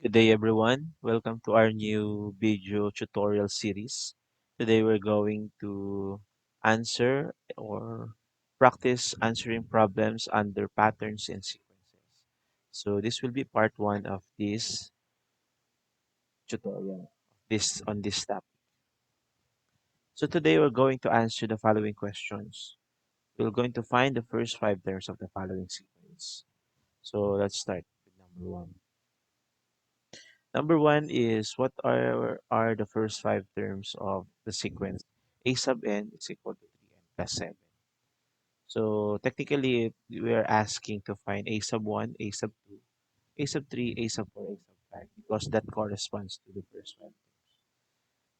Good day, everyone. Welcome to our new video tutorial series. Today, we're going to answer or practice answering problems under patterns and sequences. So, this will be part one of this tutorial on this topic. So, today, we're going to answer the following questions. We're going to find the first five terms of the following sequence. So, let's start with number one. Number one is what are the first five terms of the sequence? A sub n is equal to 3n plus 7. So technically, we are asking to find a sub 1, a sub 2, a sub 3, a sub 4, a sub 5 because that corresponds to the first five.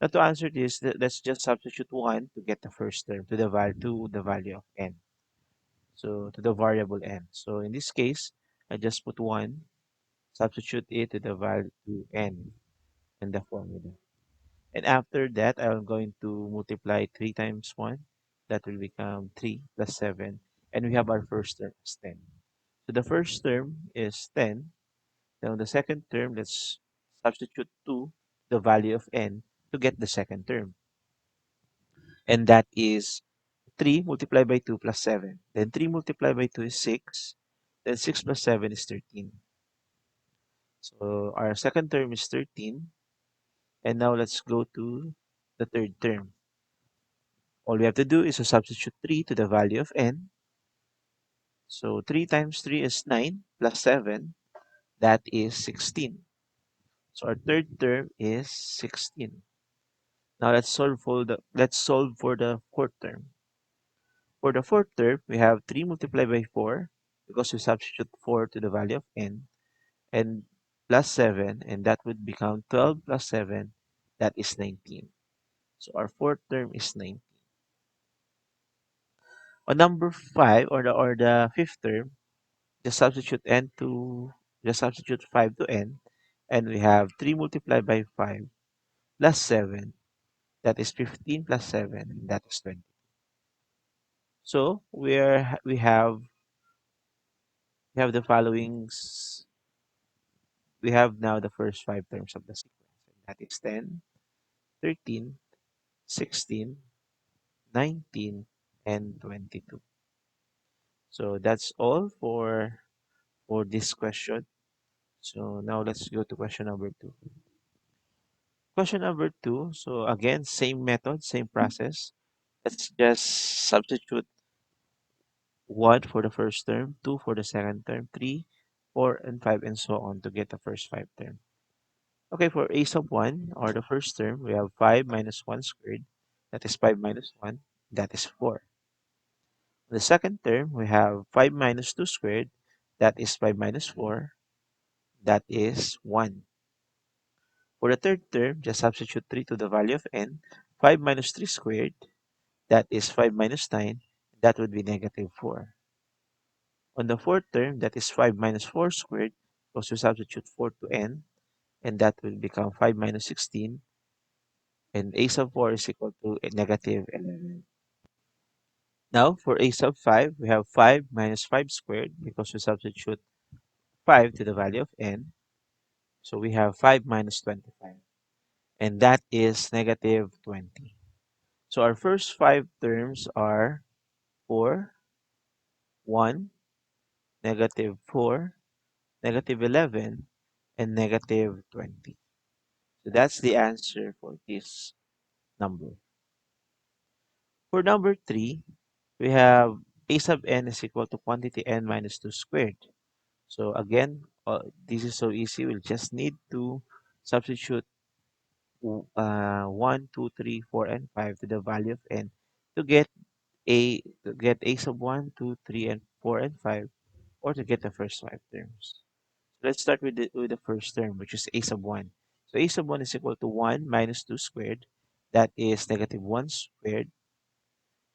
Now to answer this, let's just substitute 1 to get the first term to the value of n. So to the variable n. So in this case, I just put 1, substitute it to the value to n in the formula. And after that, I'm going to multiply 3 times 1. That will become 3 plus 7. And we have our first term as 10. So the first term is 10. Now the second term, let's substitute 2, the value of n, to get the second term. And that is 3 multiplied by 2 plus 7. Then 3 multiplied by 2 is 6. Then 6 plus 7 is 13. So our second term is 13. And now let's go to the third term. All we have to do is to substitute 3 to the value of n. So 3 times 3 is 9 plus 7. That is 16. So our third term is 16. Now let's solve for the fourth term. For the fourth term, we have 3 multiplied by 4 because we substitute 4 to the value of n and plus 7, and that would become 12 plus 7. That is 19. So our fourth term is 19. On number 5 or the fifth term, just substitute n to just substitute 5 to n, and we have 3 multiplied by 5 plus 7. That is 15 plus 7. That is 20. So we have the following. We have now the first five terms of the sequence. And that is 10, 13, 16, 19, and 22. So that's all for this question. So now let's go to question number two. Question number two. So again, same method, same process. Let's just substitute 1 for the first term, 2 for the second term, 3, 4, and 5, and so on to get the first five term. Okay, for a sub 1, or the first term, we have 5 minus 1 squared. That is 5 minus 1. That is 4. The second term, we have 5 minus 2 squared. That is 5 minus 4. That is 1. For the third term, just substitute 3 to the value of n. 5 minus 3 squared. That is 5 minus 9. That would be negative 4. On the fourth term, that is 5 minus 4 squared, because we substitute 4 to n, and that will become 5 minus 16, and a sub 4 is equal to a negative 11. Now, for a sub 5, we have 5 minus 5 squared, because we substitute 5 to the value of n, so we have 5 minus 25, and that is negative 20. So our first five terms are 4, 1, negative 4, negative 11, and negative 20. So that's the answer for this number. For number 3, we have a sub n is equal to quantity n minus 2 squared. So again, this is so easy. We'll just need to substitute 1, 2, 3, 4, and 5 to the value of n to get a sub 1, 2, 3, and 4, and 5, or to get the first five terms. Let's start with the first term, which is a sub 1. So a sub 1 is equal to 1 minus 2 squared. That is negative 1 squared,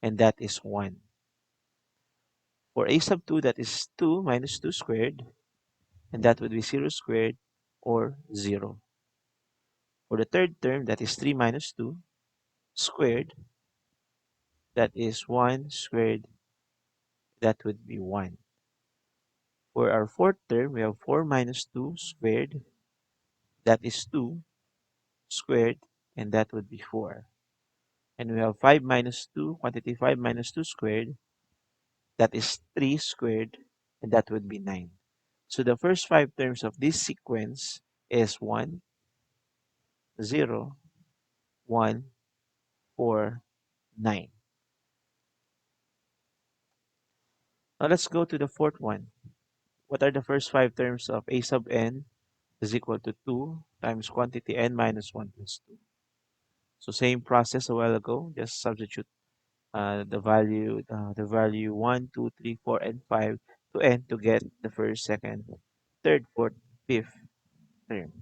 and that is 1. For a sub 2, that is 2 minus 2 squared, and that would be 0 squared or 0. For the third term, that is 3 minus 2 squared, that is 1 squared, that would be 1. For our fourth term, we have 4 minus 2 squared, that is 2 squared, and that would be 4. And we have 5 minus 2, quantity 5 minus 2 squared, that is 3 squared, and that would be 9. So the first five terms of this sequence is 1, 0, 1, 4, 9. Now let's go to the fourth one. What are the first five terms of a sub n is equal to 2 times quantity n minus 1 plus 2? So same process a while ago, just substitute the value 1, 2, 3, 4, and 5 to n to get the first, second, third, fourth, fifth term.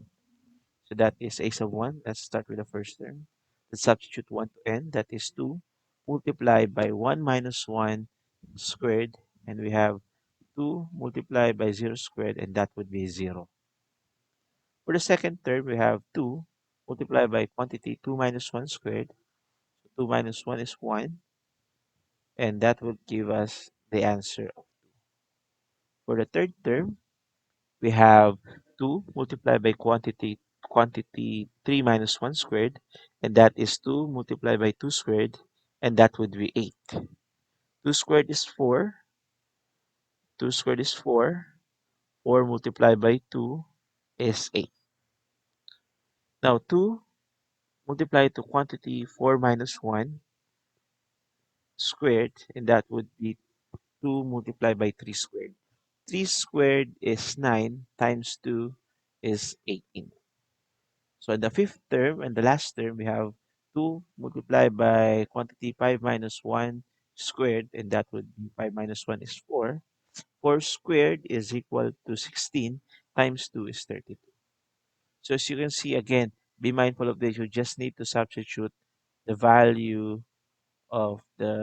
So that is a sub 1. Let's start with the first term. Let's substitute 1 to n. That is 2 multiplied by 1 minus 1 squared. And we have 2 multiplied by 0 squared, and that would be 0. For the second term, we have 2 multiplied by quantity 2 minus 1 squared. 2 minus 1 is 1, and that will give us the answer. For the third term, we have 2 multiplied by quantity 3 minus 1 squared, and that is 2 multiplied by 2 squared, and that would be 8. 2 squared is 4. 2 squared is 4. 4 multiplied by 2 is 8. Now 2 multiplied to quantity 4 minus 1 squared, and that would be 2 multiplied by 3 squared. 3 squared is 9 times 2 is 18. So in the fifth term and the last term, we have 2 multiplied by quantity 5 minus 1 squared, and that would be 5 minus 1 is 4. 4 squared is equal to 16 times 2 is 32. So as you can see, again, be mindful of this. You just need to substitute the value of the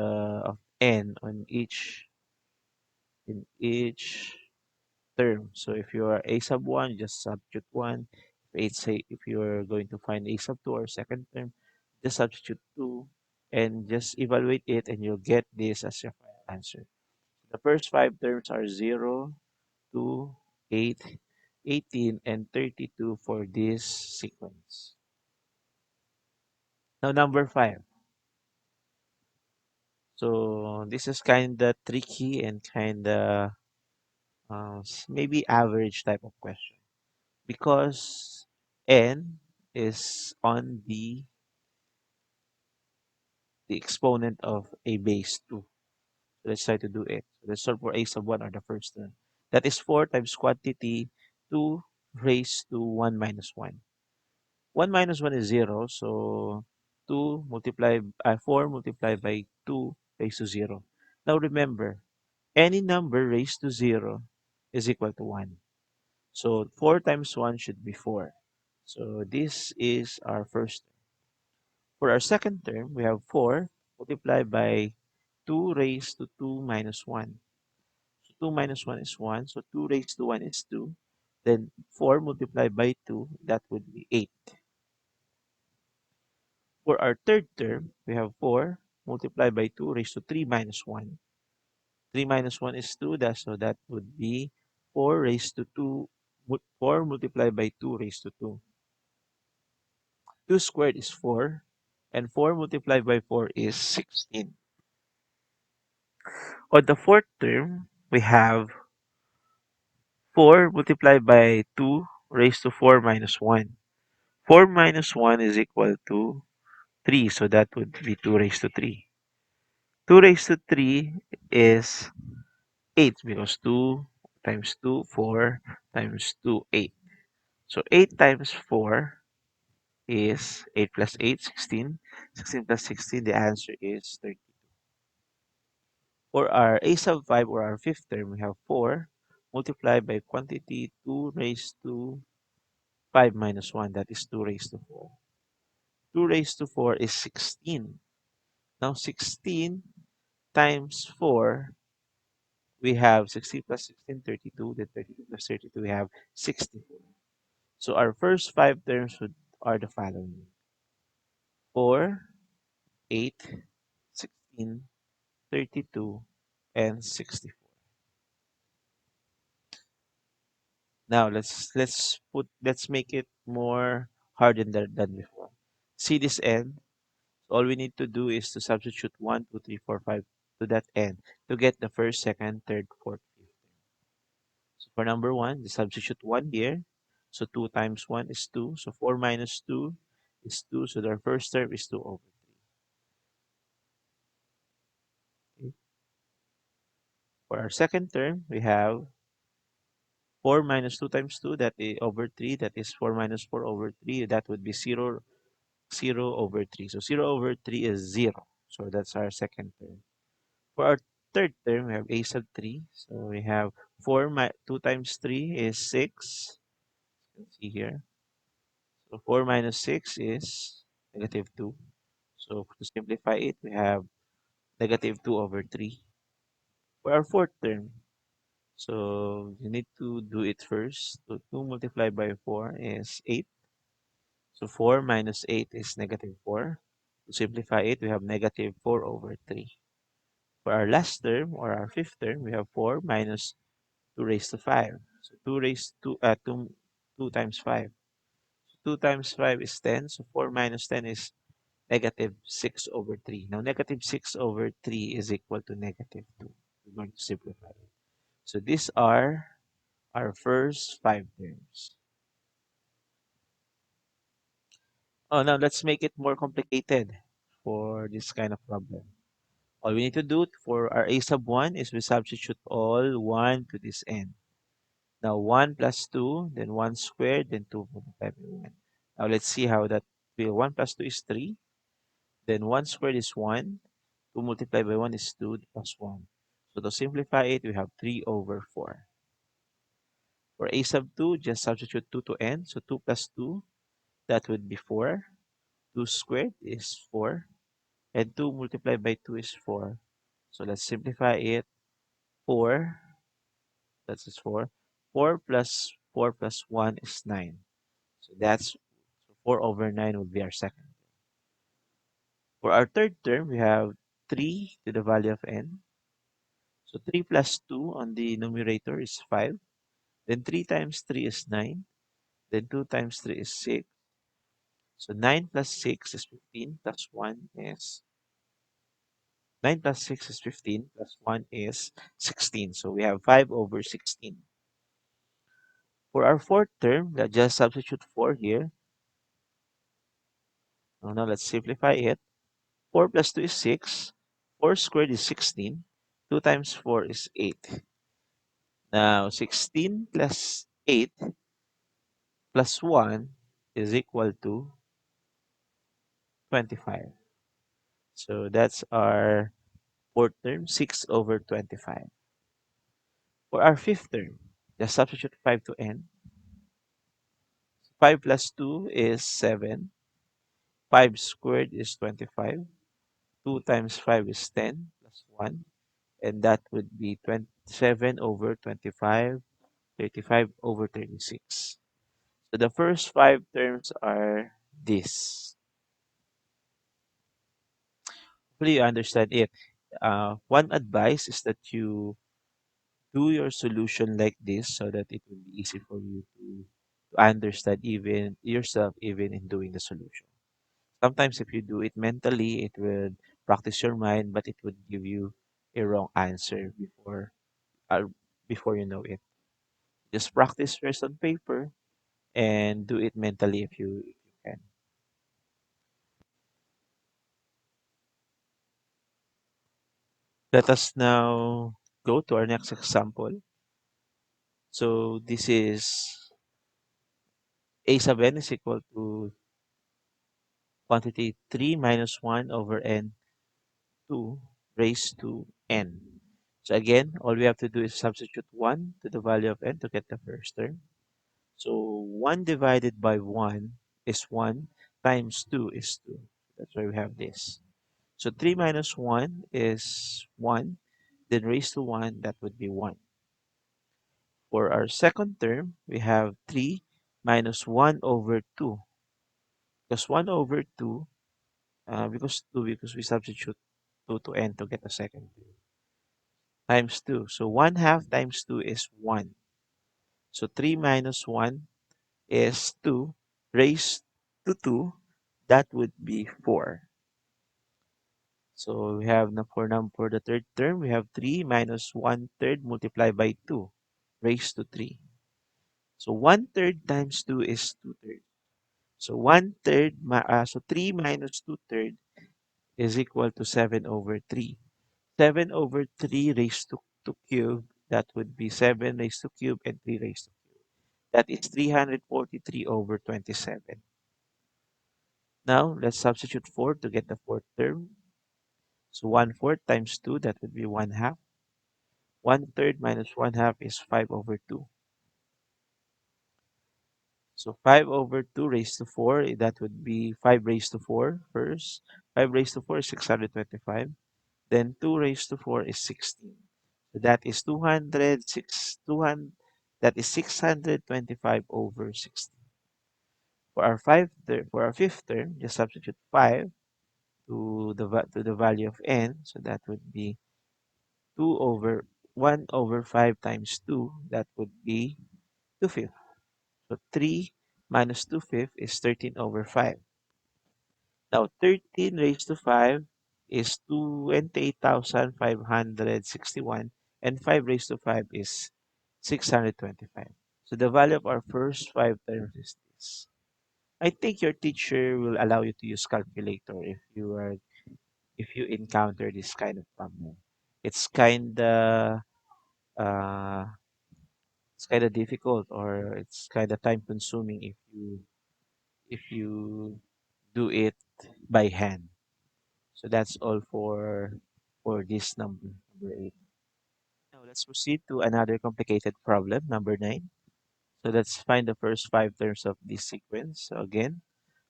of n on each term. So if you are a sub 1, just substitute 1. If you're going to find a sub 2 or second term, just substitute 2 and just evaluate it, and you'll get this as your final answer. The first five terms are 0, 2, 8, 18, and 32 for this sequence. Now number 5. So this is kind of tricky and kind of maybe average type of question, because n is on the exponent of a base 2. So let's try to do it. So let's solve for a sub 1 or the first term. That is 4 times quantity 2 raised to 1 minus 1. 1 minus 1 is 0, so 4 multiplied by 2 raised to 0. Now remember, any number raised to 0 is equal to 1. So 4 times 1 should be 4. So this is our first term. For our second term, we have 4 multiplied by 2 raised to 2 minus 1. So 2 minus 1 is 1. So 2 raised to 1 is 2. Then 4 multiplied by 2, that would be 8. For our third term, we have 4 multiplied by 2 raised to 3 minus 1. 3 minus 1 is 2. So that would be 4 raised to 2. 4 multiplied by 2 raised to 2. 2 squared is 4. And 4 multiplied by 4 is 16. On the fourth term, we have 4 multiplied by 2 raised to 4 minus 1. 4 minus 1 is equal to 3. So that would be 2 raised to 3. 2 raised to 3 is 8, because 2 times 2, 4 times 2, 8. So 8 times 4 is 8 plus 8, 16. 16 plus 16, the answer is 30. For our a sub 5 or our fifth term, we have 4 multiplied by quantity 2 raised to 5 minus 1. That is 2 raised to 4. 2 raised to 4 is 16. Now 16 times 4, we have 16 plus 16, 32. Then 32 plus 32, we have 64. So our first five terms are the following: 4, 8, 16, 32, and 64. Now let's make it more hardened than before. See this n. All we need to do is to substitute 1, 2, 3, 4, 5 to that n to get the first, second, third, fourth, fifth. So for number 1, just substitute 1 here. So 2 times 1 is 2. So 4 minus 2 is 2. So their first term is 2 over 3. Okay. For our second term, we have 4 minus 2 times 2, that is over 3. That is 4 minus 4 over 3. That would be 0, 0 over 3. So 0 over 3 is 0. So that's our second term. For our third term, we have a sub 3. So we have 2 times 3 is 6. You can see here. So 4 minus 6 is negative 2. So to simplify it, we have negative 2 over 3. For our fourth term, so you need to do it first. So 2 multiplied by 4 is 8. So 4 minus 8 is negative 4. To simplify it, we have negative 4 over 3. For our last term or our fifth term, we have 4 minus 2 raised to 5. So 2 times 5. So 2 times 5 is 10. So 4 minus 10 is negative 6 over 3. Now, negative 6 over 3 is equal to negative 2. We're going to simplify it. So these are our first 5 terms. Oh, now let's make it more complicated for this kind of problem. All we need to do for our a sub 1 is we substitute all 1 to this n. Now 1 plus 2, then 1 squared, then 2 multiplied by 1. Now let's see how that will. 1 plus 2 is 3. Then 1 squared is 1. 2 multiplied by 1 is 2 plus 1. So to simplify it, we have 3 over 4. For a sub 2, just substitute 2 to n. So 2 plus 2, that would be 4. 2 squared is 4. And 2 multiplied by 2 is 4. So let's simplify it. 4, that's just 4. 4 plus 1 is 9. So that's so 4 over 9 would be our second. For our third term, we have 3 to the value of n. So 3 plus 2 on the numerator is 5. Then 3 times 3 is 9. Then 2 times 3 is 6. So 9 plus 6 is 15 plus 1 is 9 plus 6 is 15 plus 1 is 16. So we have 5 over 16. For our fourth term, let's just substitute 4 here. Now let's simplify it. 4 plus 2 is 6. 4 squared is 16. 2 times 4 is 8. Now 16 plus 8 plus 1 is equal to 25. So that's our fourth term, 6 over 25. For our fifth term, just substitute 5 to n. 5 plus 2 is 7. 5 squared is 25. 2 times 5 is 10 plus 1. And that would be 27 over 25, 35 over 36. So the first 5 terms are this. Hopefully you understand it. One advice is that you do your solution like this so that it will be easy for you to understand even yourself even in doing the solution. Sometimes if you do it mentally, it will practice your mind, but it would give you a wrong answer uh, before you know it. Just practice first on paper and do it mentally if you can. Let us now go to our next example. So this is a sub n is equal to quantity 3 minus 1 over n 2 raised to n. So again, all we have to do is substitute 1 to the value of n to get the first term. So 1 divided by 1 is 1 times 2 is 2. That's why we have this. So 3 minus 1 is 1. Then raised to 1, that would be 1. For our second term, we have 3 minus 1 over 2. Because 1 over 2, because we substitute 2 to n to get a second term. Times 2. So 1 half times 2 is 1. So 3 minus 1 is 2 raised to 2. That would be 4. So we have now for the third term, we have 3 minus 1 third multiplied by 2 raised to 3. So 1 third times 2 is 2 thirds. So 1 third, so 3 minus 2 third is equal to 7 over 3. 7 over 3 raised to cube, that would be 7 raised to cube and 3 raised to cube. That is 343 over 27. Now, let's substitute 4 to get the fourth term. So 1 fourth times 2, that would be 1 half. 1 third minus 1 half is 5 over 2. So 5 over 2 raised to 4, that would be 5 raised to 4 first. 5 raised to 4 is 625. Then 2 raised to 4 is 16. So that is 200, that is 625 over 16. For our fifth term, just substitute 5 to the value of n. So that would be 2 over 1 over 5 times 2. That would be 2 fifths. So 3 minus 2 fifths is 13 over 5. Now 13 raised to 5 is 28,561 and 5 raised to 5 is 625. So the value of our first five terms is this. I think your teacher will allow you to use calculator if you encounter this kind of problem. It's uh kind of difficult, or it's kind of time consuming if you do it by hand. So that's all for this number 8. Now let's proceed to another complicated problem, number 9. So let's find the first five terms of this sequence. So again,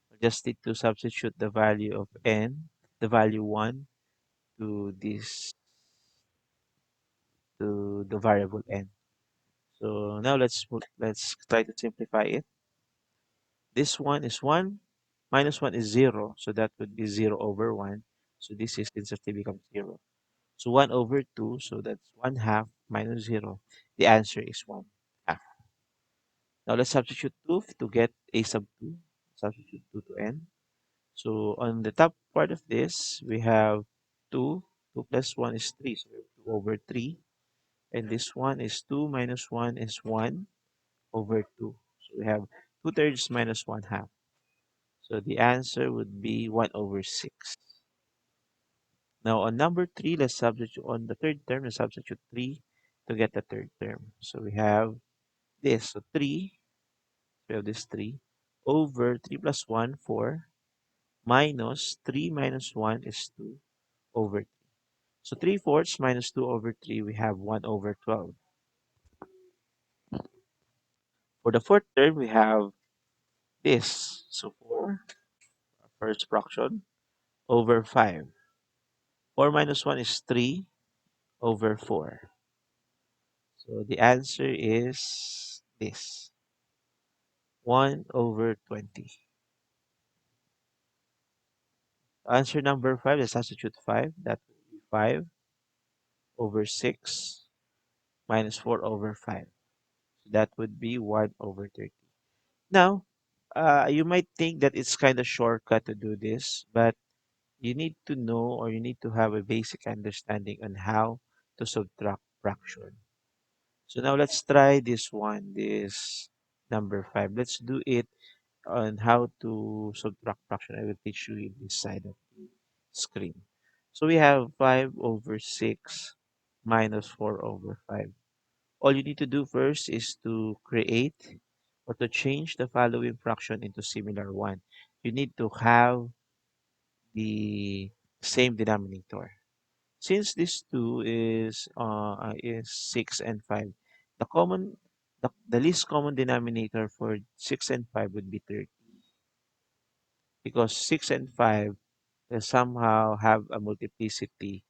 we just need to substitute the value of n, the value 1, to this to the variable n. So now let's try to simplify it. This one is 1, minus 1 is 0, so that would be 0 over 1. So this is instantly becomes 0. So 1 over 2, so that's 1 half minus 0. The answer is 1 half. Now let's substitute 2 to get a sub 2. Substitute 2 to n. So on the top part of this, we have 2. 2 plus 1 is 3, so we have 2 over 3. And this one is 2 minus 1 is 1 over 2. So we have 2 thirds minus 1 half. So the answer would be 1 over 6. Now on number 3, let's substitute on the third term, let's substitute 3 to get the third term. So we have this. So 3, we have this 3 over 3 plus 1, 4, minus 3 minus 1 is 2 over 3. So 3 fourths minus 2 over 3, we have 1 over 12. For the fourth term, we have this. So 4, first fraction, over 5. 4 minus 1 is 3 over 4. So the answer is this, 1 over 20. Answer number 5, let's substitute 5. That would be 5 over 6 minus 4 over 5. So that would be 1 over 30. Now, you might think that it's kind of shortcut to do this, but you need to know, or you need to have a basic understanding on how to subtract fraction. So now let's try this one, this number 5. Let's do it on how to subtract fraction. I will teach you in this side of the screen. So we have 5 over 6 minus 4 over 5. All you need to do first is to create or to change the following fraction into similar one. You need to have the same denominator. Since this 2 is 6 and 5, the common the least common denominator for 6 and 5 would be 30, because 6 and 5 they somehow have a multiplicity.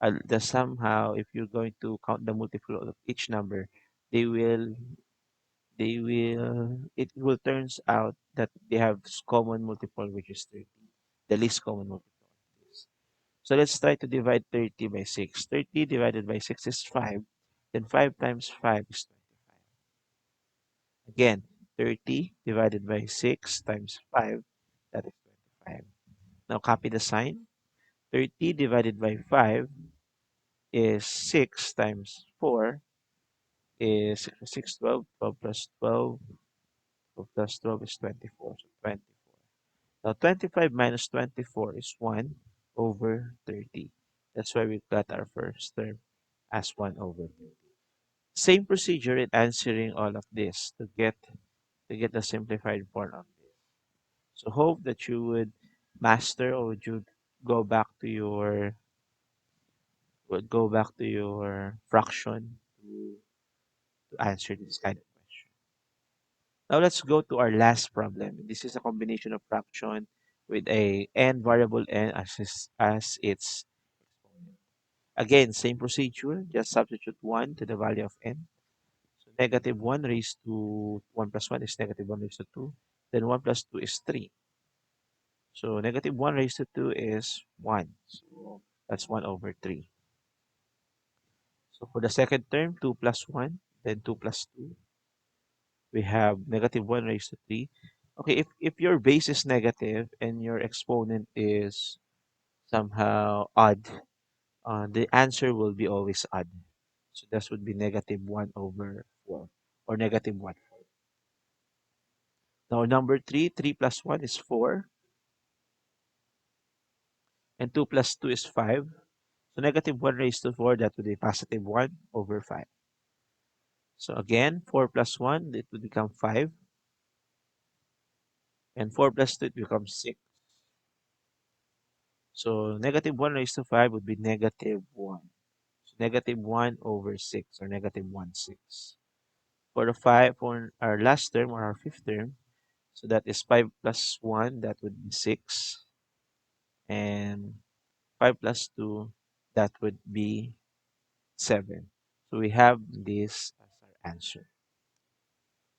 The somehow, if you're going to count the multiple of each number, they will it will turns out that they have common multiple, which is 30, the least common multiple. So let's try to divide 30 by 6. 30 divided by 6 is 5. Then 5 times 5 is 25. Again, 30 divided by 6 times 5, that is 25. Now copy the sign. 30 divided by 5 is 6 times 4 is 6, 12, 12 plus 12, 12 plus 12 is 24. So 24. Now 25 minus 24 is 1 over 30. That's why we got our first term as 1 over 30. Same procedure in answering all of this to get the simplified form of this. So hope that you would master or would you go back to your fraction to answer this kind of question. Now let's go to our last problem. This is a combination of fraction with a n variable n as its exponent. Again, same procedure, just substitute 1 to the value of n. So negative 1 raised to 1 plus 1 is negative 1 raised to 2. Then 1 plus 2 is 3. So negative 1 raised to 2 is 1. So that's 1 over 3. So for the second term, 2 plus 1, then 2 plus 2. We have negative 1 raised to 3. Okay, if your base is negative and your exponent is somehow odd, the answer will be always odd. So this would be negative 1 over 4 or negative 1. Now number 3, 3 plus 1 is 4 and 2 plus 2 is 5. So negative 1 raised to 4, that would be positive 1 over 5. So again, 4 plus 1, it would become 5. And 4 plus 2, it becomes 6. So negative 1 raised to 5 would be negative 1. So negative 1 over 6 or negative 1 6. For our last term or our fifth term, so that is 5 plus 1, that would be 6. And 5 plus 2, that would be 7. So we have this as our answer,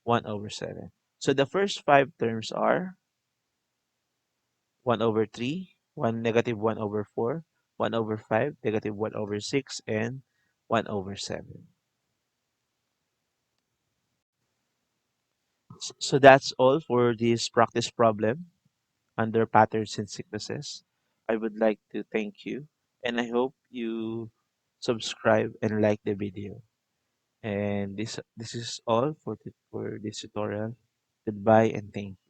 1 over 7. So the first five terms are 1 over 3, 1 negative 1 over 4, 1 over 5, negative 1 over 6, and 1 over 7. So that's all for this practice problem under patterns and sequences. I would like to thank you and I hope you subscribe and like the video. And this is all for this tutorial. Goodbye and thank you.